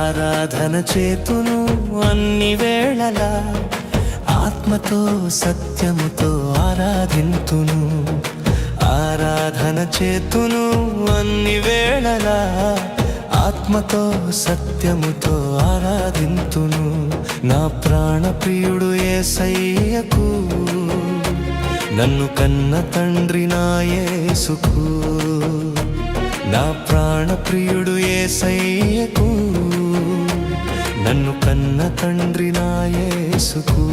ఆరాధన చేతును అన్ని వేళలా, ఆత్మతో సత్యముతో ఆరాధింతును. ఆరాధన చేతును అన్ని వేళలా, ఆత్మతో సత్యముతో ఆరాధింతును. నా ప్రాణ ప్రియుడు యేసయ్యకు, నన్ను కన్న తండ్రి నా యేసుకు. నా ప్రాణ ప్రియుడు యేసయ్యకు, నన్ను కన్న తండ్రి నా యేసుకు.